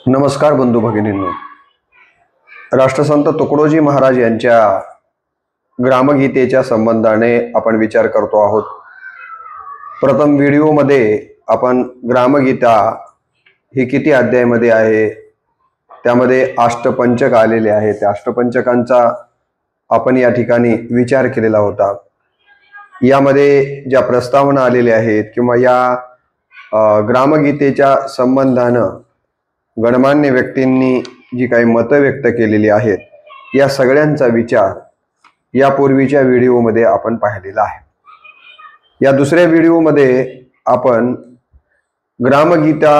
नमस्कार बंधू भगिनींनो, राष्ट्रसंत तुकडोजी महाराज यांच्या ग्रामगीतेच्या संबंधाने आपण विचार करतो आहोत। प्रथम व्हिडिओमध्ये आपण ग्रामगीता ही किती अध्यायामध्ये आहे, त्यामध्ये अष्टपंचक आलेले आहेत, त्या अष्टपंचकांचा आपण या ठिकाणी विचार केलेला होता। यामध्ये ज्या प्रस्तावना आलेल्या आहेत किंवा या ग्रामगीतेच्या संबंधानं गणमान्य व्यक्तींनी जी काही मतं व्यक्त केलेली आहेत, या सगळ्यांचा विचार यापूर्वीच्या व्हिडिओमध्ये आपण पाहिलेला आहे। या दुसऱ्या व्हिडिओमध्ये आपण ग्रामगीता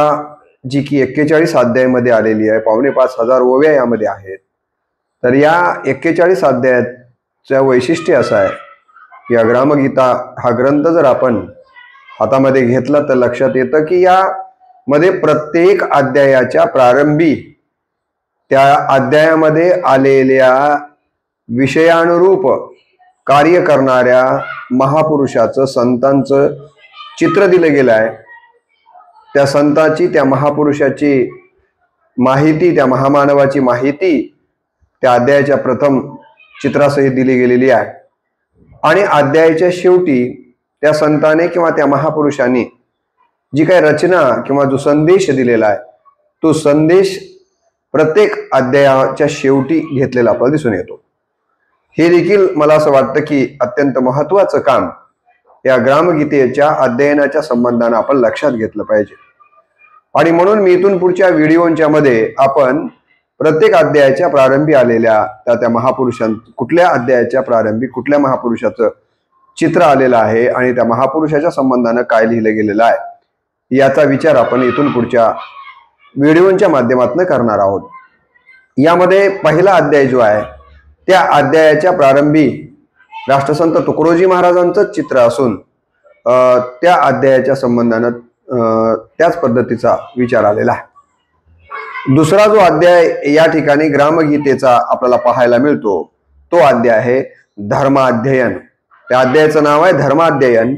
जी की 41 अध्यायामध्ये आलेली आहे, 5,500 ओव्या यामध्ये आहेत। तर या 41 अध्यायाचं वैशिष्ट्य असं आहे, या ग्रामगीता हा ग्रंथ जर आपण हातामध्ये घेतला तर लक्षात येतं की या मध्ये प्रत्येक अध्यायाच्या प्रारंभी त्या अध्यायामध्ये आलेल्या विषयानुरूप कार्य करणाऱ्या महापुरुषाचं, संतांचं चित्र दिलं गेलं आहे। त्या संताची, त्या महापुरुषाची माहिती, त्या महामानवाची माहिती त्या अध्यायाच्या प्रथम चित्रासहित दिली गेलेली आहे। आणि अध्यायाच्या शेवटी त्या संताने किंवा त्या महापुरुषांनी जी काही रचना किंवा जो संदेश दिलेला आहे, तो संदेश प्रत्येक अध्यायाच्या शेवटी घेतलेला आपल्याला दिसून येतो। हे देखील मला असं वाटतं की अत्यंत महत्त्वाचं काम या ग्रामगीतेच्या अध्ययनाच्या संबंधाने आपण लक्षात घेतलं पाहिजे। आणि म्हणून मी इथून पुढच्या व्हिडिओच्या मध्ये आपण प्रत्येक अध्यायाच्या प्रारंभी आलेल्या त्या महापुरुषां, कुठल्या अध्यायाच्या प्रारंभी कुठल्या महापुरुषाचं चित्र आलेलं आहे आणि त्या महापुरुषाच्या संबंधाने काय लिहिलं गेलेलं आहे, याचा विचार आपण इथून पुढच्या व्हिडिओच्या माध्यमातून करणार आहोत। यामध्ये पहिला अध्याय जो आहे, त्या अध्यायाच्या प्रारंभी राष्ट्रसंत तुकडोजी महाराजांचं चित्र असून त्या अध्यायाच्या संबंधाने त्याच पद्धतीचा विचार आलेला आहे। दुसरा जो अध्याय या ठिकाणी ग्रामगीतेचा आपल्याला पाहायला मिळतो, तो अध्याय आहे धर्माध्ययन। त्या अध्यायाचं नाव आहे धर्माध्ययन।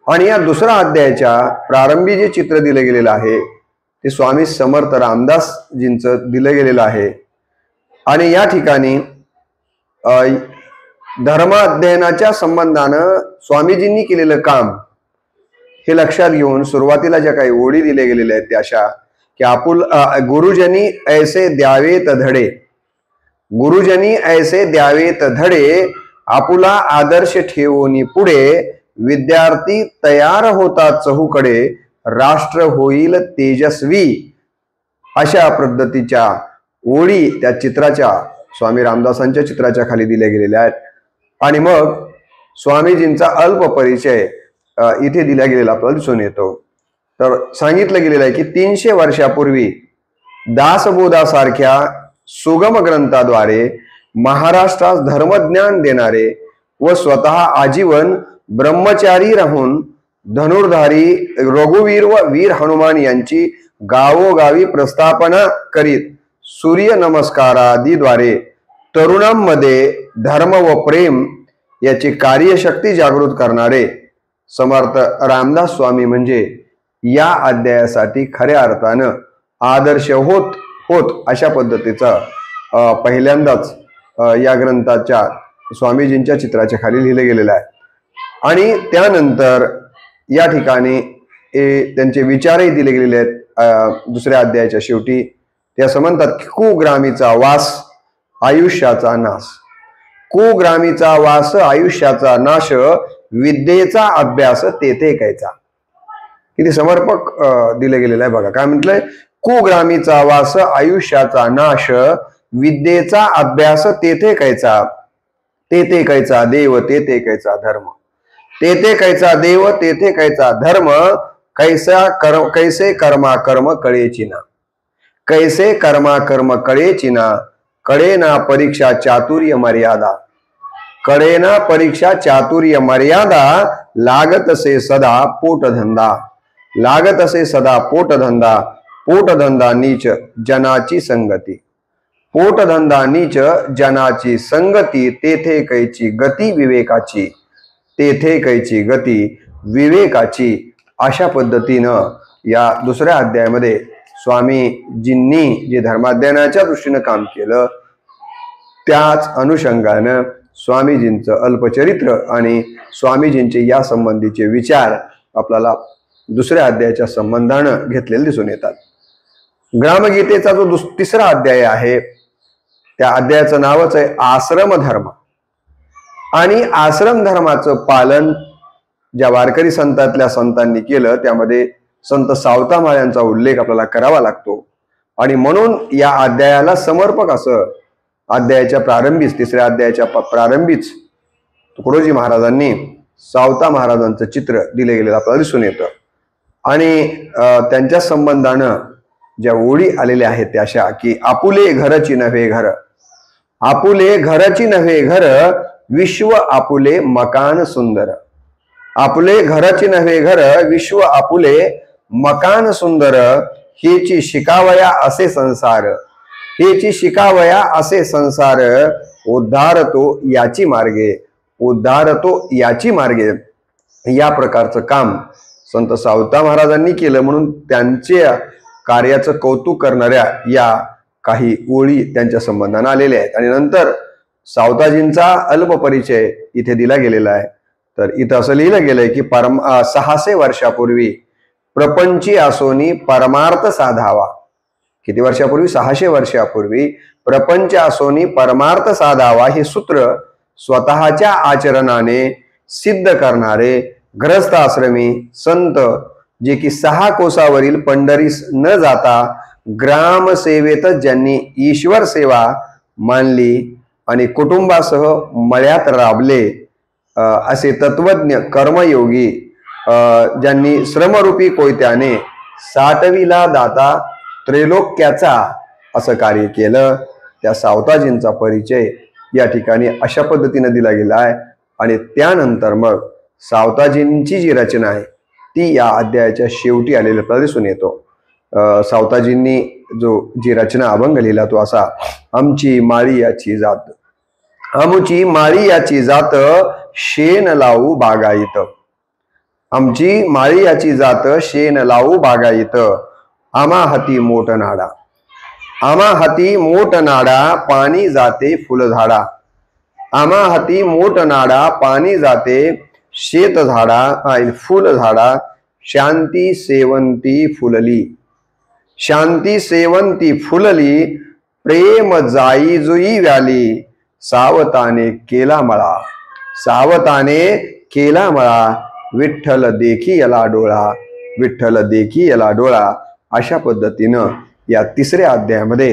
आणि या दुसऱ्या अध्यायाच्या प्रारंभी जे चित्र दिलं गेलेलं आहे ते स्वामी समर्थ रामदासजींचं दिलं गेलेलं आहे। आणि या ठिकाणी धर्माध्ययनाच्या संबंधानं स्वामीजींनी केलेलं काम हे लक्षात घेऊन सुरुवातीला ज्या काही ओळी दिल्या गेलेल्या आहेत त्या अशा की गुरुजनी ऐसे द्यावेत धडे, गुरुजनी ऐसे द्यावेत धडे, आपुला आदर्श ठेवून पुढे, विद्यार्थी तयार होतात चहूकडे, राष्ट्र होईल तेजस्वी। अशा पद्धतीच्या ओळी त्या चित्राच्या, स्वामी रामदासांच्या चित्राच्या खाली दिल्या गेलेल्या आहेत। आणि मग स्वामीजींचा अल्प परिचय इथे दिला गेलेला आपल्याला दिसून येतो। तर सांगितलं गेलेलं आहे की 300 वर्षापूर्वी दासबोधासारख्या सुगम ग्रंथाद्वारे महाराष्ट्रास धर्मज्ञान देणारे व स्वतः आजीवन ब्रह्मचारी राहून धनुर्धारी रघुवीर व वीर हनुमान यांची गावोगावी प्रस्थापना करीत सूर्य नमस्कारादीद्वारे तरुणांमध्ये धर्म व प्रेम याची कार्यशक्ती जागृत करणारे समर्थ रामदास स्वामी म्हणजे या अध्यायासाठी खऱ्या अर्थानं आदर्श होत अशा पद्धतीचा पहिल्यांदाच या ग्रंथाच्या स्वामीजींच्या चित्राच्या खाली लिहिलं गेलेलं आहे। आणि त्यानंतर या ठिकाणी त्यांचे विचारही दिले गेलेले आहेत दुसऱ्या अध्यायाच्या शेवटी। ते असं म्हणतात की कुग्रामीचा वास आयुष्याचा नाश, कुग्रामीचा वास आयुष्याचा नाश, विद्येचा अभ्यास तेथे कैचा। किती समर्पक दिले गेलेलं आहे बघा। काय म्हटलंय, कुग्रामीचा वास आयुष्याचा नाश, विद्येचा अभ्यास तेथे कैचा, तेथे कैचा देव तेथे कैचा धर्म, तेथे कैचा देव तेथे कैचा धर्म, कैसे कर्मा कर्म कळेची ना, कैसे कर्मा कर्म कळेची ना, कळे ना परीक्षा चातुर्य मर्यादा, कळे ना परीक्षा चातुर्य मर्यादा, लागत से सदा पोटधंदा, लागत से सदा पोटधंदा, पोटधंदा नीच जनाची संगती, पोटधंदा नीच जनाची संगती, तेथे कैची गती विवेकाची, तेथे कैची गती विवेकाची। अशा पद्धतीनं या दुसऱ्या अध्यायामध्ये स्वामीजींनी जे धर्माध्ययनाच्या दृष्टीनं काम केलं त्याच अनुषंगानं स्वामीजींचं अल्पचरित्र आणि स्वामीजींचे या संबंधीचे विचार आपल्याला दुसऱ्या अध्यायाच्या संबंधानं घेतलेले दिसून येतात. ग्रामगीतेचा जो तिसरा अध्याय आहे त्या अध्यायाचं नावच आहे आश्रम धर्म. आणि आश्रम धर्माचं पालन ज्या वारकरी संतातल्या संतांनी केलं त्यामध्ये संत सावता महाराजांचा उल्लेख आपल्याला करावा लागतो. आणि म्हणून या अध्यायाला समर्पक असं अध्यायाच्या प्रारंभीच तिसऱ्या अध्यायाच्या प्रारंभीच तुकडोजी महाराजांनी सावता महाराजांचं चित्र दिले गेलेलं आपल्याला दिसून येतं. आणि त्यांच्या संबंधानं ज्या ओळी आलेल्या आहेत त्या अशा की आपुले घरची नव्हे घर, आपुले घरची नव्हे घर, विश्व आपुले मकान सुंदर. आपुले घरची नव्हे घर, विश्व आपुले मकान सुंदर. हेची शिकावया असे संसार, हेची शिकावया असे संसार. उद्धारतो याची मार्गे, उद्धारतो याची मार्गे. या प्रकारचं काम संत सावता महाराजांनी केलं म्हणून त्यांच्या कार्याचं कौतुक करणाऱ्या या काही ओळी त्यांच्या संबंधाने आलेल्या आहेत. आणि नंतर सावताजींचा अल्प परिचय इथे दिला गेलेला आहे. तर इथं असं लिहिलं गेलंय की 600 वर्षापूर्वी प्रपंची आसोनी परमार्थ साधावा. किती वर्षापूर्वी? 600 वर्षापूर्वी प्रपंच आसोनी परमार्थ साधावा हे सूत्र स्वतःच्या आचरणाने सिद्ध करणारे ग्रस्त आश्रमी संत जे की 6 कोसावरील पंढरीस न जाता ग्रामसेवेतच ज्यांनी ईश्वर सेवा मानली आणि कुटुंबासह मळ्यात राबले असे तत्वज्ञ कर्मयोगी ज्यांनी श्रमरूपी कोयत्याने साठविला दाता त्रैलोक्याचा असं कार्य केलं त्या सावताजींचा परिचय या ठिकाणी अशा पद्धतीने दिला गेला आहे. आणि त्यानंतर मग सावताजींची जी रचना आहे ती या अध्यायाच्या शेवटी आलेला आपल्याला दिसून येतो. सावताजींनी जी रचना अभंग लिहिला तो असा: आमची माळी याची जात, आमची माळी याची जात, शेण लावू बागायत. आमची माळी याची जात, शेण लावू बागायत. आमा हाती मोठ नाडा, आमा हाती मोठ नाडा, पाणी जाते फुलझाडा. आमा हाती मोठ नाडा, पाणी जाते शेत झाडा फुल झाडा. शांती सेवंती फुलली, शांती सेवंती फुलली. प्रेम जाई जुई व्याली, सावताने केला मळा, सावताने केला मळा. विठ्ठल देखी याला डोळा, विठ्ठल देखी याला डोळा. अशा पद्धतीनं या तिसऱ्या अध्यायामध्ये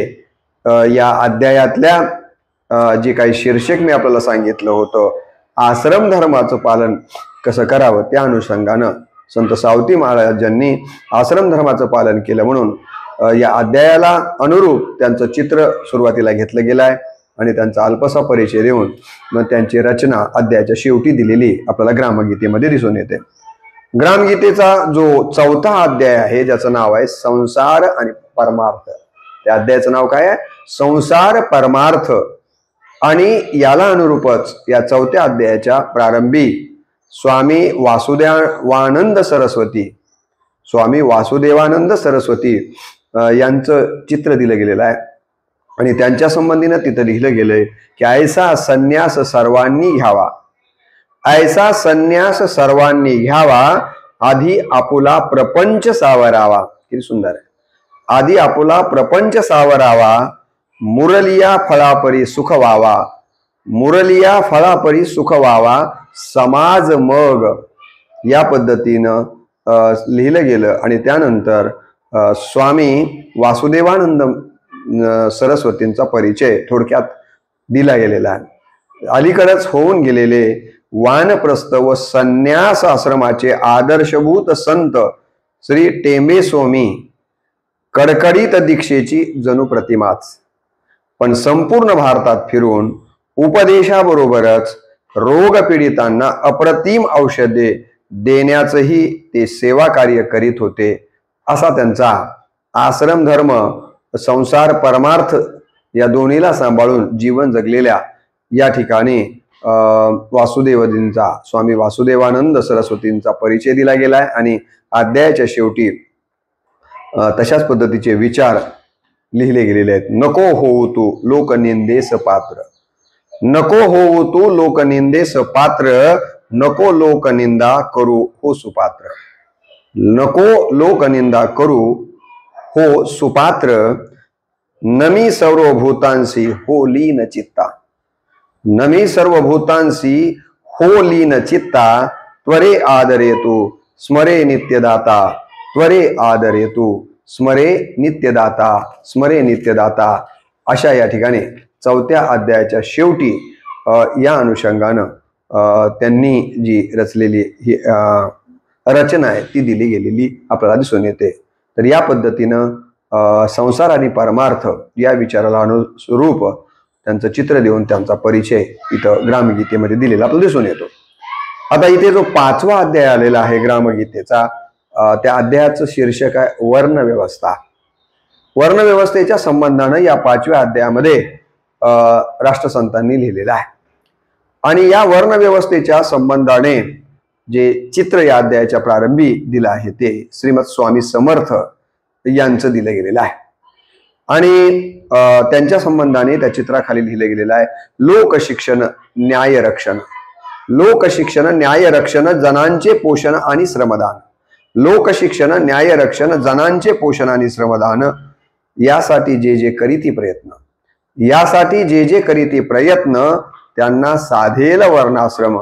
या अध्यायातल्या जे काही शीर्षक मी आपल्याला सांगितलं होतं आश्रम धर्माचं पालन कसं करावं त्या अनुषंगानं संत सावती महाराजांनी आश्रम धर्माचं पालन केलं म्हणून या अध्यायाला अनुरूप त्यांचं चित्र सुरुवातीला घेतलं गेलं आहे. आणि त्यांचा अल्पसा परिचय देऊन मग त्यांची रचना अध्यायाच्या शेवटी दिलेली आपल्याला ग्रामगीतेमध्ये दिसून येते. ग्रामगीतेचा जो चौथा अध्याय आहे ज्याचं नाव आहे संसार आणि परमार्थ, त्या अध्यायाचं नाव काय आहे? संसार परमार्थ. आणि याला अनुरूपच या चौथ्या अध्यायाच्या प्रारंभी स्वामी वासुदेवानंद सरस्वती, स्वामी वासुदेवानंद सरस्वती यांचं चित्र दिलं गेलेलं आहे. आणि त्यांच्या संबंधीनं तिथं लिहिलं गेलंय की ऐसा संन्यास सर्वांनी घ्यावा, ऐसा संन्यास सर्वांनी घ्यावा. आधी आपुला प्रपंच सावरावा. किती सुंदर आहे. आधी आपुला प्रपंच सावरावा, मुरलिया फळापरी सुख व्हावा, मुरलिया फळापरी सुख व्हावा. समाज मग या पद्धतीनं लिहिलं गेलं. आणि त्यानंतर स्वामी वासुदेवानंद सरस्वतींचा परिचय थोडक्यात दिला गेलेला आहे. अलीकडेच होऊन गेलेले वानप्रस्थ व संन्यास आश्रमाचे आदर्शभूत संत श्री टेंबे स्वामी कडकडीत दीक्षेची जणू प्रतिमाच. पण संपूर्ण भारतात फिरून उपदेशाबरोबरच रोगपीडितांना अप्रतिम औषधे देण्याचंही ते सेवा कार्य करीत होते. असा त्यांचा आश्रम धर्म संसार परमार्थ या दोन्हीला सांभाळून जीवन जगलेल्या या ठिकाणी वासुदेवजींचा स्वामी वासुदेवानंद सरस्वतींचा परिचय दिला गेलाय. आणि अध्यायाच्या शेवटी तशाच पद्धतीचे विचार लिहिले गेलेले आहेत. नको होऊ तू लोकनिंदेस पात्र, नको होऊ तू लोकनिंदेस पात्र, नको लोकनिंदा करू हो सुपात्र, नको लोकनिंदा करू हो सुपात्र, नमी सर्वभूतांसी हो लीन चित्ता, नमी सर्वभूतांसी हो लीन चित्ता, त्वरे आदरेतु स्मरे नित्यदाता, त्वरे आदरेतु स्मरे नित्यदाता, स्मरे नित्यदाता. अशा या ठिकाणी 4थ्या अध्यायाच्या शेवटी या अनुषंगानं त्यांनी जी रचलेली ही रचना आहे ती दिली गेलेली आपल्याला दिसून येते. तर या पद्धतीनं संसार आणि परमार्थ या विचाराला अनुरूप त्यांचं चित्र देऊन त्यांचा परिचय इथं ग्रामगीतेमध्ये दिलेला आपल्याला दिसून येतो. आता इथे जो 5वा अध्याय आलेला आहे ग्रामगीतेचा, त्या अध्यायाचं शीर्षक आहे वर्णव्यवस्था. वर्णव्यवस्थेच्या संबंधानं या 5व्या अध्यायामध्ये राष्ट्रसंतांनी लिहिलेला आहे. आणि या वर्णव्यवस्थेच्या संबंधाने जे चित्र या अध्यायाच्या प्रारंभी दिलं आहे ते श्रीमद स्वामी समर्थ यांचं दिलं गेलेलं आहे. आणि त्यांच्या संबंधाने त्या चित्राखाली लिहिलं गेलेलं आहे लोकशिक्षण न्याय रक्षण, लोकशिक्षण न्याय रक्षण जनांचे पोषण आणि श्रमदान, लोकशिक्षण न्याय रक्षण जनांचे पोषण आणि श्रमदान, यासाठी जे जे करीती प्रयत्न, यासाठी जे जे करीती प्रयत्न, त्यांना साधेल वर्णाश्रम,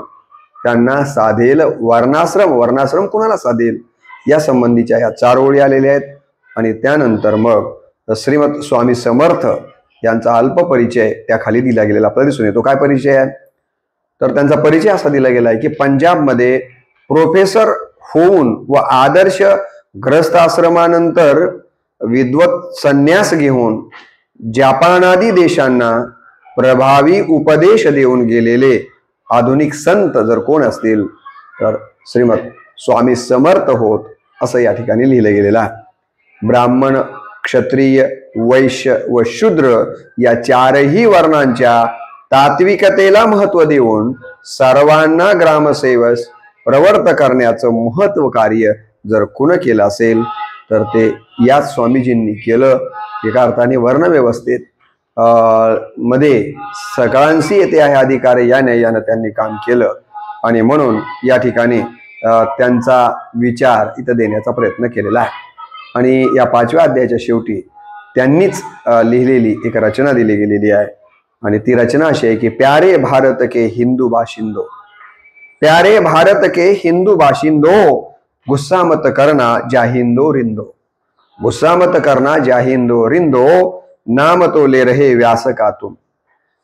त्यांना साधेल वर्णाश्रम. वर्णाश्रम कुणाला साधेल या संबंधीच्या या 4 ओळी आलेल्या आहेत. आणि त्यानंतर मग श्रीमद स्वामी समर्थ यांचा अल्प परिचय त्या खाली दिला गेलेला आपल्याला दिसून येतो. काय परिचय आहे तर त्यांचा परिचय असा दिला गेला आहे की पंजाबमध्ये प्रोफेसर होऊन व आदर्श ग्रस्ताश्रमानंतर विद्वत संन्यास घेऊन जपानादी देशांना प्रभावी उपदेश देऊन गेलेले आधुनिक संत जर कोण असतील तर श्रीमद स्वामी समर्थ होत, असं या ठिकाणी लिहिलं गेलेलं आहे. ब्राह्मण, क्षत्रिय, वैश्य व शूद्र या 4ही वर्णांच्या तात्विकतेला महत्व देऊन सर्वांना ग्रामसेवस प्रवर्त करण्याचं महत्व कार्य जर कोण केलं असेल तर ते याच स्वामीजींनी केलं. एका अर्थाने वर्णव्यवस्थेत मध्ये सगळ्यांशी येते आहे अधिकार या न्यायानं त्यांनी काम केलं. आणि म्हणून या ठिकाणी त्यांचा विचार इथं देण्याचा प्रयत्न केलेला आहे. आणि या 5व्या अध्यायाच्या शेवटी त्यांनीच लिहिलेली एक रचना दिली गेलेली आहे. आणि ती रचना अशी आहे की प्यारे भारत के हिंदू बाशिंदो, प्यारे भारत के हिंदू बाशिंदो, गुस्सा मत करना जाहिंदो रिंदो, गुस्सा मत करना जाहिंदो रिंदो, नाम तो ले रहे व्यास का तुम,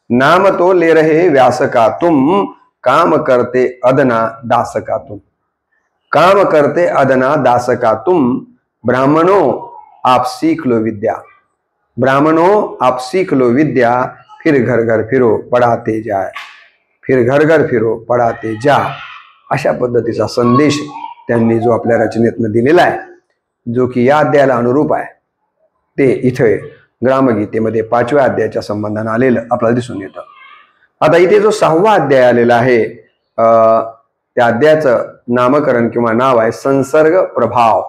नाम तो ले रहे व्यास का तुम, काम करते अदना दास का तुम, काम करते अदना दास का तुम, ब्राह्मणों आप सीख लो विद्या, ब्राह्मणों आप सीख लो विद्या, फिर घर घर फिरो पढ़ाते जाए, फिर घर घर फिरो पढ़ाते जा. अशा पद्धतीचा संदेश त्यांनी जो आपल्या रचनेतनं दिलेला आहे, जो की या अध्यायाला अनुरूप आहे, ते इथे ग्रामगीतेमध्ये 5व्या अध्यायाच्या संबंधाने आलेलं आपल्याला दिसून येतं. आता इथे जो 6वा अध्याय आलेला आहे त्या अध्यायाचं नामकरण किंवा नाव आहे संसर्ग प्रभाव.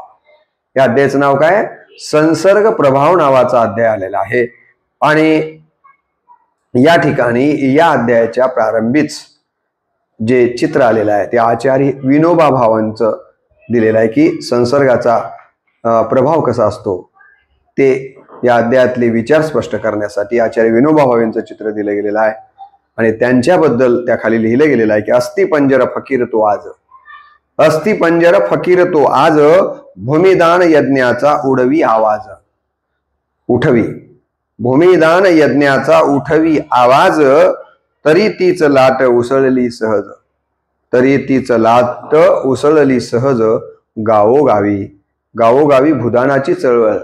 या अध्यायाचं नाव काय? संसर्ग प्रभाव नावाचा अध्याय आलेला आहे. आणि या ठिकाणी या अध्यायाच्या प्रारंभीच जे चित्र आलेलं आहे ते आचार्य विनोबा भावांचं दिलेलं आहे की संसर्गाचा प्रभाव कसा असतो ते या अध्यायातले विचार स्पष्ट करण्यासाठी आचार्य विनोबा भावेंचं चित्र दिलं गेलेलं आहे. आणि त्यांच्याबद्दल त्या खाली लिहिलं गेलेलं आहे की अस्ति पंजर फकीर तो आज, अस्ति पंजर फकीर तो आज, भूमिदान यज्ञाचा उडवी आवाज, उठवी भूमिदान यज्ञाचा उठवी आवाज, तरी तीच लाट उसळली सहज, तरी तीच लाट उसळली सहज, गावोगावी गावोगावी भूदानाची चळवळ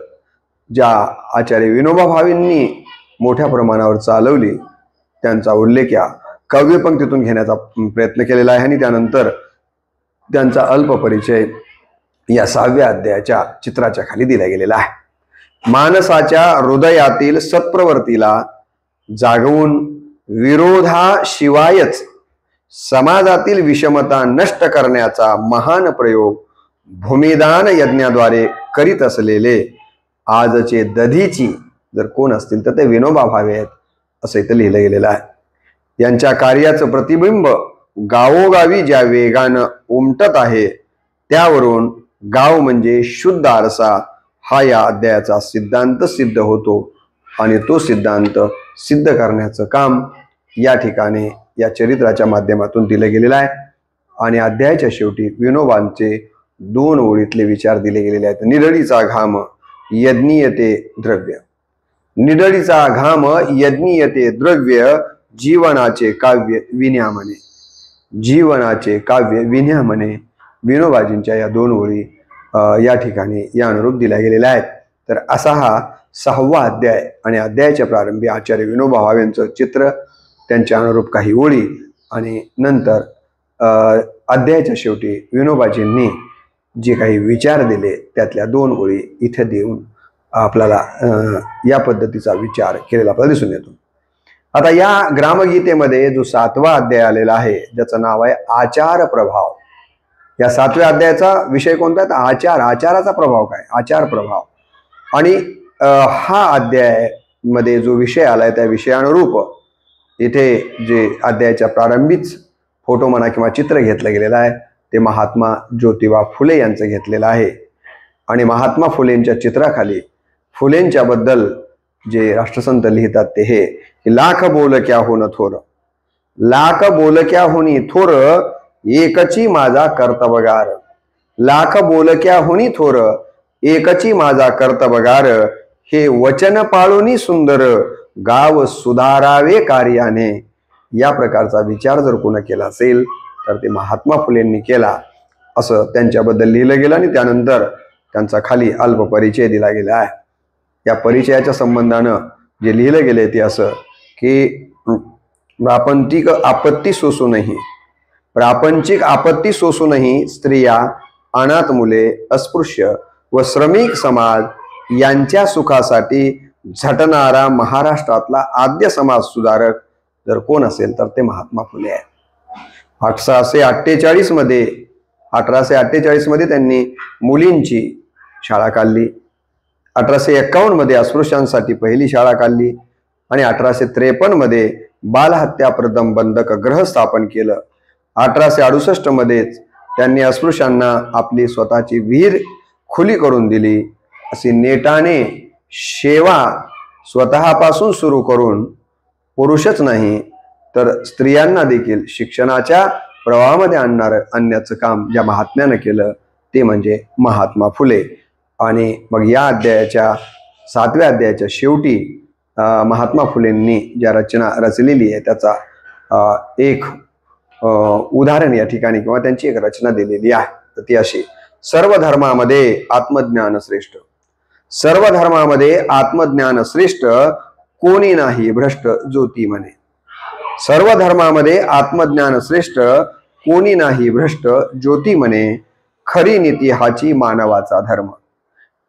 ज्या आचार्य विनोबा भावेंनी मोठ्या प्रमाणावर चालवली त्यांचा उल्लेख या काव्यपंक्तीतून घेण्याचा प्रयत्न केलेला आहे. आणि त्यानंतर त्यांचा अल्प परिचय या 6व्या अध्यायाच्या चित्राच्या खाली दिला गेलेला आहे. माणसाच्या हृदयातील सत्प्रवृत्तीला जागवून विरोधाशिवायच समाजातील विषमता नष्ट करण्याचा महान प्रयोग भूमिदान यज्ञाद्वारे करीत असलेले आजचे दधीची जर कोण असतील तर ते विनोबा भावे आहेत असं इथं लिहिलं गेलेलं आहे। यांच्या कार्याचं प्रतिबिंब गावोगावी ज्या वेगानं उमटत आहे त्यावरून गाव म्हणजे शुद्ध आरसा हा या अध्यायाचा सिद्धांत सिद्ध होतो आणि तो सिद्धांत सिद्ध करण्याचं काम या ठिकाणी या चरित्राच्या माध्यमातून दिलं गेलेलं आहे। आणि अध्यायाच्या शेवटी विनोबांचे 2 ओळीतले विचार दिले गेलेले आहेत। निडळीचा घाम यज्ञीयते द्रव्य, निडळीचा घाम यज्ञीयते द्रव्य, जीवनाचे काव्य विन्या म्हणे, जीवनाचे काव्य विन्या म्हणे। विनोबाजींच्या या 2 ओळी या ठिकाणी या अनुरूप दिल्या गेलेल्या आहेत। तर असा हा 6वा अध्याय आणि अध्यायाच्या प्रारंभी आचार्य विनोबा भावे यांचं चित्र, त्यांच्या अनुरूप काही ओळी आणि नंतर अध्यायाच्या शेवटी विनोबाजींनी जे काही विचार दिले त्यातल्या 2 ओळी इथे देऊन आपल्याला या पद्धतीचा विचार केलेला आपल्याला दिसून येतो। आता या ग्रामगीतेमध्ये जो 7वा अध्याय आलेला आहे ज्याचं नाव आहे आचार प्रभाव, या 7व्या अध्यायाचा विषय कोणता आहे? आचार, आचाराचा प्रभाव काय, आचार प्रभाव। आणि हा अध्याय मध्ये जो विषय आलाय त्या विषयानुरूप इथे जे अध्यायाच्या प्रारंभीच फोटो म्हणा किंवा चित्र घेतलं गेलेलं आहे ते महात्मा ज्योतिबा फुले यांचं घेतलेलं आहे। आणि महात्मा फुलेंच्या चित्राखाली फुलेंच्या बद्दल जे राष्ट्रसंत लिहितात ते हे की लाख बोलक्या होन थोर, लाख बोलक्या होनी थोर, एकची माझा कर्तबगार, लाख बोलक्या होनी थोर, एकची माझा कर्तबगार, हे वचन पाळूनी सुंदर, गाव सुधारावे कार्याने। या प्रकारचा विचार जर कोणी केला असेल तर ते महात्मा फुलेंनी केला असं त्यांच्याबद्दल लिहिलं गेलं। आणि त्यानंतर त्यांचा खाली अल्प परिचय दिला गेला आहे। या परिचयाच्या संबंधानं जे लिहिलं गेले ते असं की प्रापंचिक आपत्ती सोसूनही, प्रापंचिक आपत्ती सोसूनही स्त्रिया, अनाथ मुले, अस्पृश्य व श्रमिक समाज यांच्या सुखासाठी झटणारा महाराष्ट्रातला आद्य समाज सुधारक जर कोण असेल तर ते महात्मा फुले आहेत। 1848 मध्ये त्यांनी मुलींची शाळा काढली, 1851 मध्ये अस्पृश्यांसाठी पहिली शाळा काढली आणि 1853 मध्ये बालहत्या प्रदमबंधक गृह स्थापन केलं। 1868 मध्येच त्यांनी अस्पृश्यांना आपली स्वतःची विहीर खुली करून दिली। अशी नेटाने सेवा स्वतःपासून सुरू करून पुरुषच नाही तर स्त्रियांना देखील शिक्षणाच्या प्रवाहामध्ये आणण्याचं काम ज्या महात्म्यानं केलं ते म्हणजे महात्मा फुले। आणि मग या अध्यायाच्या 7व्या अध्यायाच्या शेवटी महात्मा फुलेंनी ज्या रचना रचलेली आहे त्याचा एक उदाहरण या ठिकाणी किंवा त्यांची एक रचना दिलेली आहे। तर ती अशी, सर्व धर्मामध्ये आत्मज्ञान श्रेष्ठ, सर्व धर्मामध्ये आत्मज्ञान श्रेष्ठ, कोणी नाही भ्रष्ट ज्योती म्हणे। सर्व धर्मामध्ये आत्मज्ञान श्रेष्ठ, कोणी नाही भ्रष्ट ज्योती म्हणे। खरी नीती हाची मानवाचा धर्म,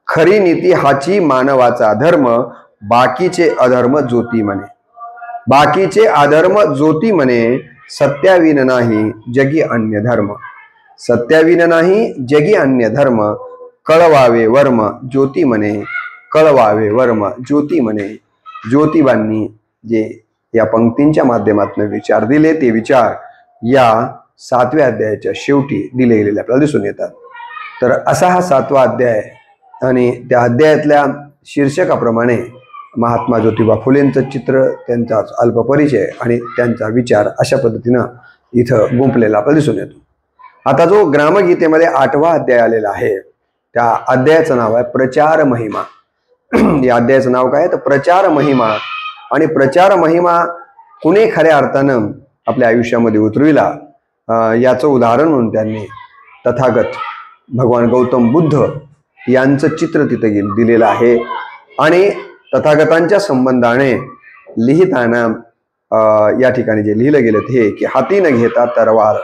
खरी नीती हाची मानवाचा धर्म, बाकीचे अधर्म ज्योती म्हणे, बाकीचे अधर्म ज्योती म्हणे। सत्याविन नाही जगी अन्य धर्म, सत्याविन नाही जगी अन्य धर्म, कळवावे वर्म ज्योती म्हणे, कळवावे वर्म ज्योती म्हणे। ज्योतिबांनी जे या पंक्तींच्या माध्यमातून विचार दिले ते विचार या 7व्या अध्यायाच्या शेवटी दिले गेलेले आपल्याला दिसून येतात। तर असा हा 7वा अध्याय आणि त्या अध्यायातल्या शीर्षकाप्रमाणे महात्मा ज्योतिबा फुलेंचं चित्र, त्यांचा अल्प परिचय आणि त्यांचा विचार अशा पद्धतीनं इथं गुंफलेला आपल्याला दिसून येतो। आता जो ग्रामगीतेमध्ये 8वा अध्याय आलेला आहे त्या अध्यायाचं नाव आहे प्रचार महिमा। या अध्यायाचं नाव काय आहे तर प्रचार महिमा। आणि प्रचार महिमा कुणी खऱ्या अर्थानं आपल्या आयुष्यामध्ये उतरविला याचं उदाहरण म्हणून त्यांनी तथागत भगवान गौतम बुद्ध यांचं चित्र तिथं दिलेलं आहे। आणि तथागतांच्या संबंधाने लिहिताना या ठिकाणी जे लिहिलं गेलं ते की हाती न घेता तरवार,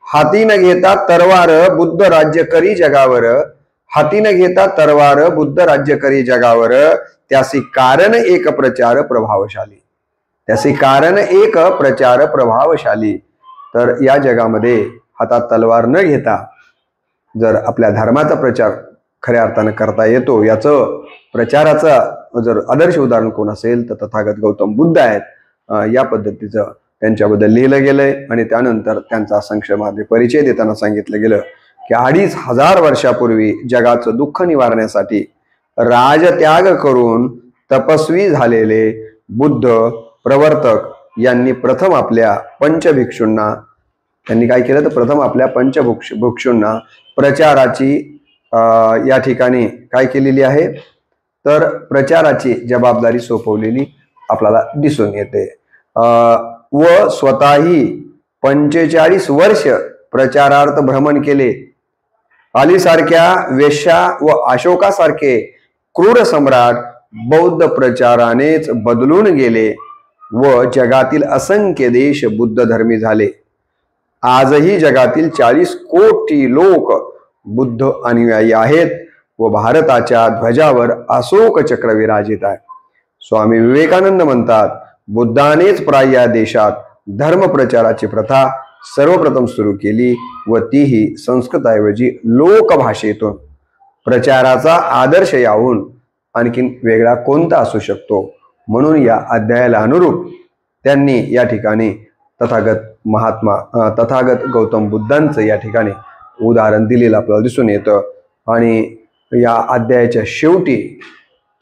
हाती न घेता तरवार बुद्ध राज्य करी जगावर, हाती न घेता तरवार बुद्ध राज्य करी जगावर, त्यासी कारण एक प्रचार प्रभावशाली, त्यासी कारण एक प्रचार प्रभावशाली। तर या जगामध्ये हातात तलवार न घेता जर आपल्या धर्माचा प्रचार खऱ्या अर्थानं करता येतो याचं प्रचाराचा जर आदर्श उदाहरण कोण असेल तर तथागत गौतम बुद्ध आहेत. या पद्धतीचं त्यांच्याबद्दल लिहिलं गेलंय आणि त्यानंतर त्यांचा संक्षेपामध्ये परिचय देताना सांगितलं गेलं की 2500 वर्षापूर्वी जगाचं दुःख निवारण्यासाठी राजत्याग करून तपस्वी झालेले बुद्ध प्रवर्तक यांनी प्रथम आपल्या पंचभिक्षूंना त्यांनी काय केलं तर प्रथम आपल्या पंचभिक्षूंना प्रचाराची या ठिकाणी काय केलेली आहे तर प्रचाराची जबाबदारी सोपवलेली आपल्याला दिसून येते. व स्वतःही 45 वर्ष प्रचारार्थ भ्रमण केले. अलीसारख्या वेश्या व अशोकासारखे क्रूर सम्राट बौद्ध प्रचारानेच बदलून गेले व जगातील असंख्य देश बुद्ध धर्मी झाले. आजही जगातील 40 कोटी लोक बुद्ध अनुयायी आहेत व भारताच्या ध्वजावर अशोक चक्र विराजित आहे. स्वामी विवेकानंद म्हणतात, बुद्धानेच प्राय या देशात धर्म प्रचाराची प्रथा सर्वप्रथम सुरू केली व तीही संस्कृतऐवजी लोकभाषेतून. प्रचाराचा आदर्श याहून आणखीन वेगळा कोणता असू शकतो. म्हणून या अध्यायाला अनुरूप त्यांनी या ठिकाणी तथागत गौतम बुद्धांचं या ठिकाणी उदाहरण दिलेलं आपल्याला दिसून येतं. आणि या अध्यायाच्या शेवटी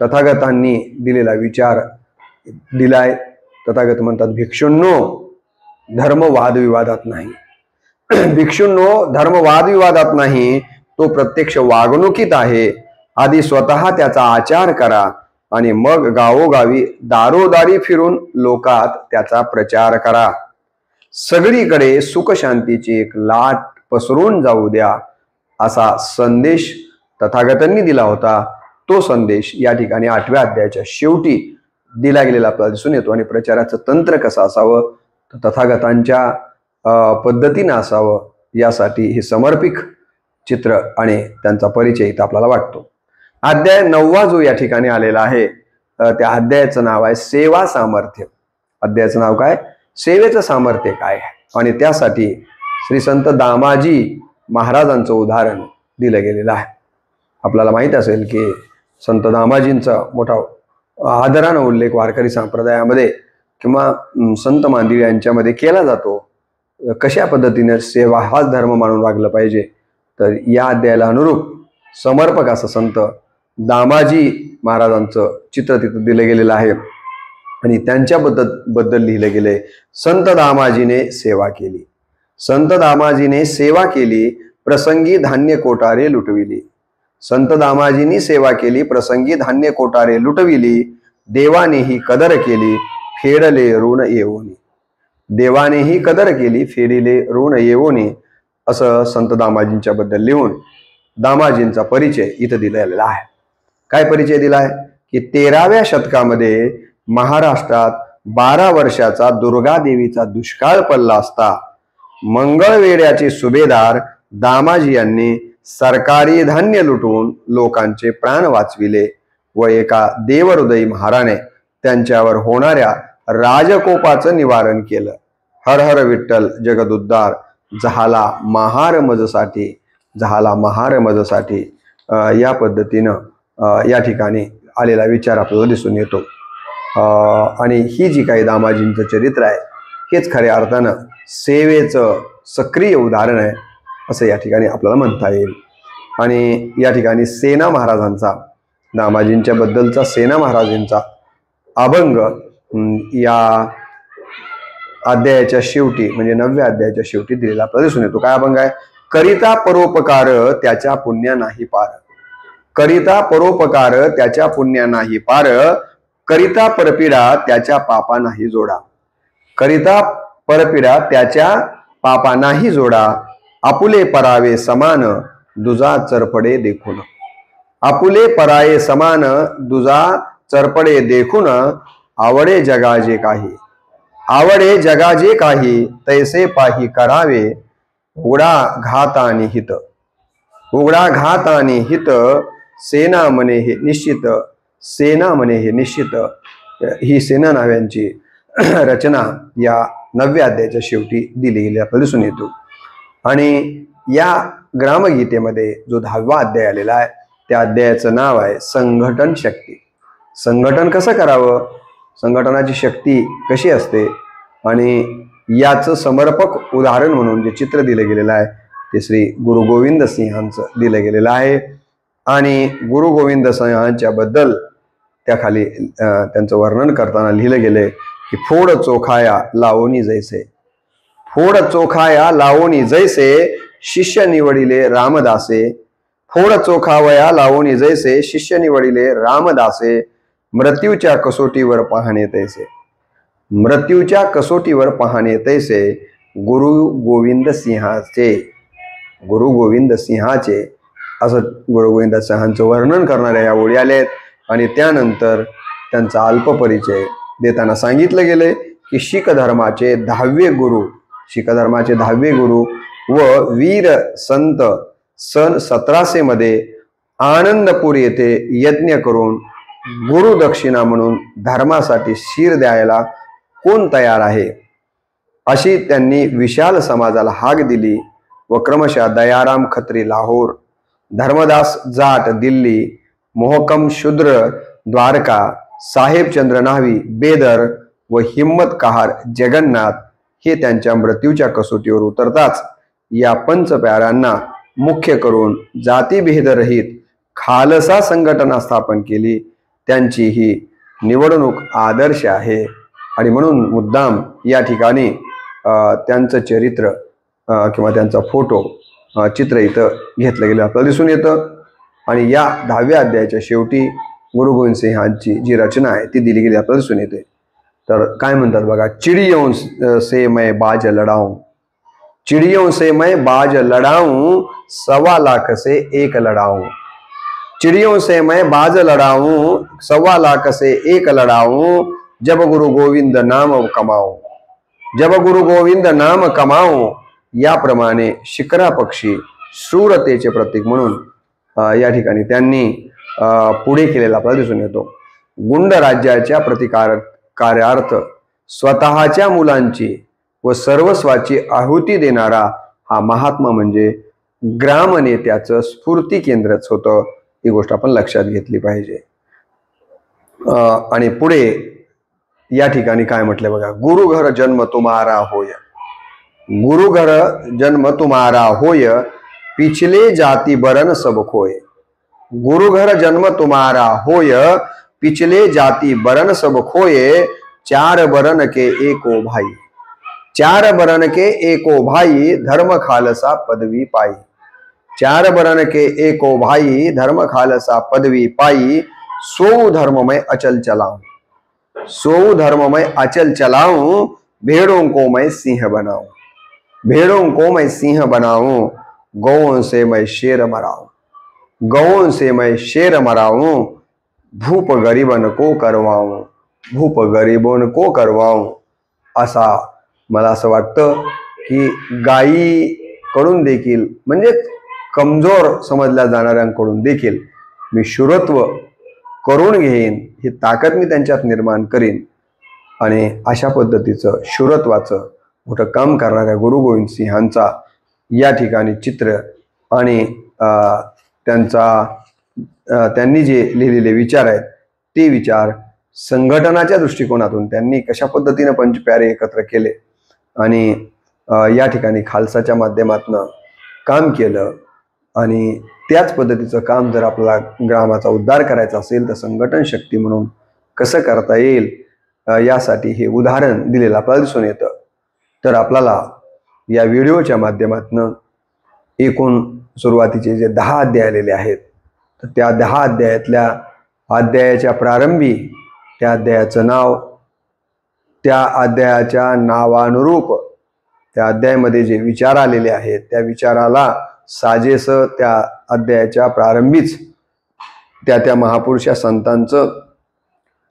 तथागतांनी दिलेला विचार दिलाय. तथागत म्हणतात, भिक्षूंनो धर्म वादविवादात नाही. भिक्षूंनो धर्म वादविवादात नाही, तो प्रत्यक्ष वागणुकीत आहे. आधी स्वतः त्याचा आचार करा आणि मग गावोगावी दारोदारी फिरून लोकात त्याचा प्रचार करा. सगळीकडे सुख शांतीची एक लाट पसरून जाऊ द्या असा संदेश तथागतांनी दिला होता. तो संदेश या ठिकाणी 8व्या अध्यायाच्या शेवटी दिला गेलेला आपल्याला दिसून येतो. आणि प्रचाराचं तंत्र कसं असावं, तथागतांच्या पद्धतीनं असावं यासाठी हे समर्पित चित्र आणि त्यांचा परिचय इथं आपल्याला वाटतो. अध्याय 9वा जो या ठिकाणी आलेला आहे त्या अध्यायाचं नाव आहे सेवा सामर्थ्य. अध्यायाचं नाव काय, सेवेचं सामर्थ्य काय. आणि त्यासाठी श्री संत दामाजी महाराजांचं उदाहरण दिलं गेलेलं आहे. आपल्याला माहित असेल की संत दामाजींचा मोठा आदरानं उल्लेख वारकरी संप्रदायामध्ये किंवा संत मांदिरी यांच्यामध्ये केला जातो. कशा पद्धतीने सेवा हाच धर्म मानून वागलं पाहिजे. तर या अध्यायाला अनुरूप समर्पक असं संत दामाजी महाराजांचं चित्र तिथं दिलं गेलेलं आहे. आणि त्यांच्याबद्दल लिहिलं गेलंय, संत दामाजीने सेवा केली. संत दामाजीने सेवा केली, प्रसंगी धान्य कोठारे लुटविली. संत दामाजींनी सेवा केली, प्रसंगी धान्य कोठारे लुटविली. देवानेही कदर केली, फेडले ऋण येवोनी. देवानेही कदर केली, फेडिले ऋण येवोनी असं संत दामाजींच्या बद्दल लिहून दामाजींचा परिचय इथं दिलेला आहे. काय परिचय दिलाय की 13व्या शतकामध्ये महाराष्ट्रात 12 वर्षाचा दुर्गादेवीचा दुष्काळ पडला असता मंगळवेढ्याचे सुभेदार दामाजी यांनी सरकारी धान्य लुटून लोकांचे प्राण वाचविले व एका देवहृदयी महाराने त्यांच्यावर होणाऱ्या राजकोपाचं निवारण केलं. हर हर विठ्ठल जगदुद्धार झाला महार मजसाठी या पद्धतीनं या ठिकाणी आलेला विचार आपल्याला दिसून येतो. आणि ही जी काही दामाजींचं चरित्र आहे हेच खऱ्या अर्थानं सेवेचं सक्रिय उदाहरण आहे असं या ठिकाणी आपल्याला म्हणता येईल. आणि या ठिकाणी सेना महाराजांचा, दामाजींच्या बद्दलचा सेना महाराजांचा अभंग या अध्यायाच्या शेवटी म्हणजे 9व्या अध्यायाच्या शेवटी दिलेला आपल्याला दिसून येतो. काय अभंग आहे, करिता परोपकार त्याच्या पुण्या नाही पार. करिता परोपकार त्याच्या पुण्या नाही पार, करिता परपीडा त्याच्या पापा नाही जोडा. करिता परपीडा त्याच्या पापा नाही जोडा. आपुले परावे समान दुजा चरपडे देखून. आपुले पराये समान दुजा चरपडे देखून. आवडे जगाजे काही, आवडे जगाजे काही तैसे पाही करावे. उघडा घात आणि हित, उघडा घात आणि हित. सेना म्हणे हे निश्चित, सेना म्हणे हे निश्चित. ही सेना नाव्यांची रचना या 9व्या अध्यायाच्या शेवटी दिली गेली आपल्याला दिसून येतो. आणि या ग्रामगीतेमध्ये जो 10वा अध्याय आलेला आहे त्या अध्यायाचं नाव आहे संघटन शक्ती. संघटन कसं करावं, संघटनाची शक्ती कशी असते, आणि याचं समर्पक उदाहरण म्हणून जे चित्र दिलं गेलेलं आहे ते श्री गुरु गोविंद सिंहांचं दिलं गेलेलं आहे. आणि गुरु गोविंद सिंहांच्या बद्दल त्याखाली त्यांचं वर्णन करताना लिहिलं गेले की फोड चोखाया लावोनी जैसे, फोड चोखाया लावोनी जैसे शिष्य निवडिले रामदासे, फोड चोखावया लावोनी जैसे शिष्य निवडिले रामदासे, मृत्यूच्या कसोटीवर पाहणे तैसे, मृत्यूच्या कसोटीवर पाहणे तैसे गुरु गोविंद सिंहाचे, गुरु गोविंद सिंहाचे असं गुरु गोविंद सिंहांचं वर्णन करणाऱ्या या ओळी आलेत. आणि त्यानंतर त्यांचा अल्प परिचय देताना सांगितलं गेले की शीख धर्माचे 10वे गुरु, शीख धर्माचे 10वे गुरु व वीर संत सन 1700 मध्ये आनंदपूर येथे यज्ञ करून गुरु दक्षिणा म्हणून धर्मासाठी शीर द्यायला कोण तयार आहे, अशी त्यांनी विशाल समाजाला हाक दिली. व क्रमशः दयाराम खत्री लाहोर, धर्मदास जाट दिल्ली, मोहकम शूद्र द्वारका, साहेब चंद्र नाहवी बेदर व हिम्मत कहार जगन्नाथ हे त्यांच्या मृत्यूच्या कसोटीवर उतरताच या पंच प्यारांना मुख्य करून जातीभेदरहित खालसा संघटना स्थापन केली. त्यांची ही निवडणूक आदर्श आहे. आणि म्हणून मुद्दाम या ठिकाणी त्यांचं चरित्र किंवा त्यांचा फोटो चित्र इथं घेतलं गेलं आपल्याला दिसून येतं. आणि या 10व्या अध्यायाच्या शेवटी गुरु गोविंद सिंहांची जी रचना आहे ती दिली गेली आपल्याला दिसून येते. तर काय म्हणतात बघा, चिड़ियों से मैं बाज लड़ाऊं, चिड़ियों से मैं बाज लड़ाऊं, 1.25 लाख से एक लड़ाऊं, चिड़ियों से मैं बाज लड़ाऊं, 1.25 लाख से एक लड़ाऊं, जब गुरु गोविंद नाम कमाऊं, जब गुरु गोविंद नाम कमाऊं. याप्रमाणे शिकरा पक्षी शूरतेचे प्रतीक म्हणून या ठिकाणी पुढे केलेला आपल्याला दिसून येतो. गुंड राज्याच्या कार्यार्थ स्वतःच्या मुलांची व सर्वस्वाची आहुती देणारा हा महात्मा म्हणजे ग्रामनेत्याचं स्फूर्ती केंद्रच होतं. ही गोष्ट आपण लक्षात घेतली पाहिजे. आणि पुढे या ठिकाणी काय म्हटलं बघा, गुरु घर जन्म तुम्हारा होय, गुरु घर जन्म तुम्हारा होय, पिछले जाति बरन सब खोय, गुरु घर जन्म तुम्हारा होय, पिछले जाति बरन सब खोए, 4 बरन के एको भाई, 4 बरन के एको भाई, धर्म खालसा पदवी पाई, 4 बरन के एको भाई, धर्म खालसा पदवी पाई, सो धर्म में अचल चलाऊं, सो धर्म में अचल चलाऊं, भेड़ों को मैं सिंह बनाऊं, भेड़ों को मैं सिंह बनाऊं, गौओं से मैं शेर मराऊं, गौओं से मैं शेर मराऊं, भूप गरीबन को करवाऊं, भूप गरीबों को करवाऊं. असा मला असं वाटतं की गायी कडून देखील म्हणजे कमजोर समजल्या जाणाऱ्यांकडून देखील मी शूरत्व करून घेईन, ही ताकद मी त्यांच्यात निर्माण करीन. आणि अशा पद्धतीचं शूरत्वाचं मोठं काम करणाऱ्या गुरु गोविंद सिंहांचा या ठिकाणी चित्र आणि त्यांनी जे लिहिलेले विचार आहेत ते विचार संघटनाच्या दृष्टिकोनातून त्यांनी कशा पद्धतीने पंचप्यारे एकत्र केले आणि या ठिकाणी खालसाच्या माध्यमातून काम केलं. आणि त्याच पद्धतीचं काम जर आपल्याला ग्रामाचा उद्धार करायचा असेल तर संघटन शक्ती म्हणून कसं करता येईल यासाठी हे उदाहरण दिलेलं आपल्याला दिसून येतं. तर आपल्याला या व्हिडिओच्या माध्यमातून एकूण सुरुवातीचे जे 10 अध्याय आलेले आहेत तर त्या 10 अध्यायातल्या अध्यायाच्या प्रारंभी त्या अध्यायाचं नाव, त्या अध्यायाच्या नावानुरूप त्या अध्यायामध्ये जे विचार आलेले आहेत त्या विचाराला साजेस त्या अध्यायाच्या प्रारंभीच त्या महापुरुषा संतांचं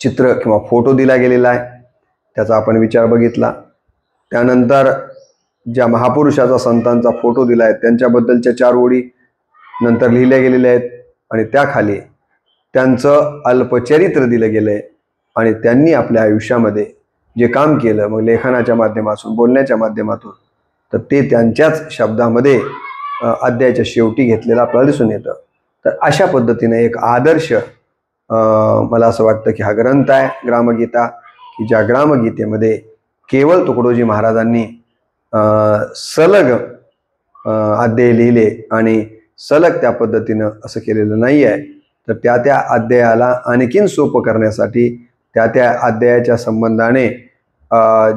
चित्र किंवा फोटो दिला गेलेला आहे, त्याचा आपण विचार बघितला. त्यानंतर ज्या महापुरुषाचा संतांचा फोटो दिला आहे त्यांच्याबद्दलच्या 4 ओळी नंतर लिहिल्या गेलेल्या आहेत आणि त्याखाली त्यांचं अल्पचरित्र दिलं गेलंय आणि त्यांनी आपल्या आयुष्यामध्ये जे काम केलं, मग लेखनाच्या माध्यमातून बोलण्याच्या माध्यमातून, तर ते त्यांच्याच शब्दामध्ये अध्यायाच्या शेवटी घेतलेलं आपल्याला दिसून येतं. तर अशा पद्धतीने एक आदर्श मला असं वाटतं की हा ग्रंथ आहे ग्रामगीता, की ज्या ग्रामगीतेमध्ये केवळ तुकडोजी महाराजांनी सलग अध्याय लिहिले आणि सलग त्या पद्धतीनं असं केलेलं नाही आहे, तर त्या अध्यायाला आणखीन सोपं करण्यासाठी त्या अध्यायाच्या संबंधाने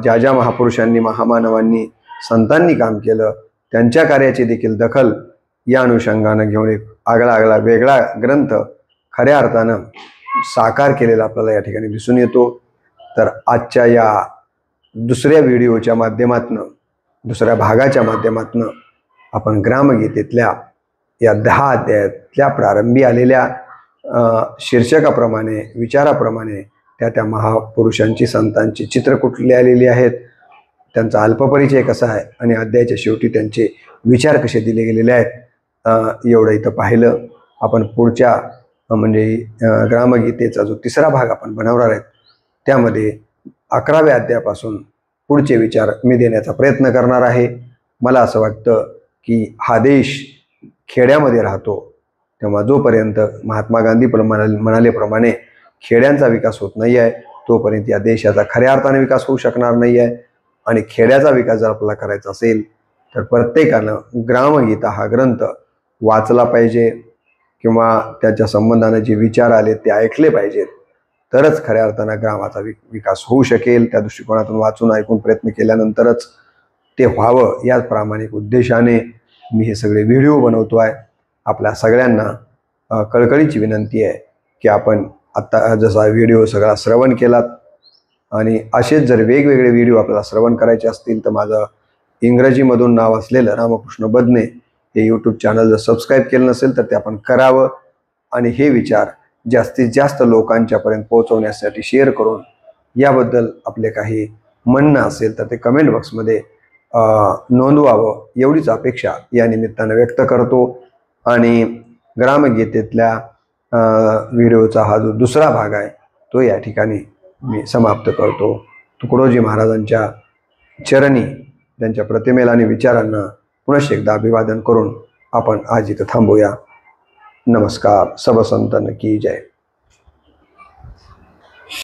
ज्या ज्या महापुरुषांनी महामानवांनी संतांनी काम केलं त्यांच्या कार्याची देखील दखल या अनुषंगानं घेऊन एक आगळा वेगळा ग्रंथ खऱ्या अर्थानं साकार केलेला आपल्याला या ठिकाणी दिसून येतो। तर आजच्या या दुसऱ्या व्हिडिओच्या माध्यमातून, दुसऱ्या भागाच्या माध्यमातून आपण ग्रामगीतेतल्या या 10 अध्यायातल्या प्रारंभी आलेल्या शीर्षकाप्रमाणे, विचाराप्रमाणे त्या महापुरुषांची संतांची चित्र कुठली आलेली आहेत, त्यांचा अल्पपरिचय कसा आहे आणि अध्यायाच्या शेवटी त्यांचे विचार कसे दिले गेलेले आहेत, एवढं इथं पाहिलं। आपण पुढच्या म्हणजे ग्रामगीतेचा जो तिसरा भाग आपण बनवणार आहेत त्यामध्ये 11व्या अध्यायापासून पुढचे विचार मी देण्याचा प्रयत्न करणार आहे। मला असं वाटतं की हा देश खेड्यामध्ये राहतो, तेव्हा जोपर्यंत महात्मा गांधी म्हणाल्याप्रमाणे खेड्यांचा विकास होत नाही आहे तोपर्यंत या देशाचा खऱ्या अर्थाने विकास होऊ शकणार नाही आहे। आणि खेड्याचा विकास जर आपल्याला करायचा असेल तर प्रत्येकानं ग्रामगीता हा ग्रंथ वाचला पाहिजे किंवा त्याच्या संबंधाने जे विचार आले ते ऐकले पाहिजेत, तरच खऱ्या अर्थानं ग्रामाचा विकास होऊ शकेल। त्या दृष्टिकोनातून वाचून ऐकून प्रयत्न केल्यानंतरच ते व्हावं, याच प्रामाणिक उद्देशाने मी हे सगळे व्हिडिओ बनवतो आहे। आपल्या सगळ्यांना कळकळीची विनंती आहे की आपण आत्ता जसा व्हिडिओ सगळा श्रवण केलात आणि असेच जर वेगवेगळे व्हिडिओ आपल्याला श्रवण करायचे असतील तर माझं इंग्रजीमधून नाव असलेलं रामकृष्ण बदने हे यूट्यूब चॅनल जर सबस्क्राईब केलं नसेल तर ते आपण करावं आणि हे विचार जास्तीत जास्त लोकांच्यापर्यंत पोहोचवण्यासाठी शेअर करून याबद्दल आपले काही म्हणणं असेल तर ते कमेंट बॉक्समध्ये नोंदवावं, एवढीच अपेक्षा या निमित्तानं व्यक्त करतो। आणि ग्रामगीतेतल्या व्हिडिओचा हा जो दुसरा भाग आहे तो या ठिकाणी मी समाप्त करतो। तुकडोजी महाराजांच्या चरणी, त्यांच्या प्रतिमेला आणि विचारांना पुनश्च एकदा अभिवादन करून आपण आज इथं थांबूया। नमस्कार। सब संतन की जय।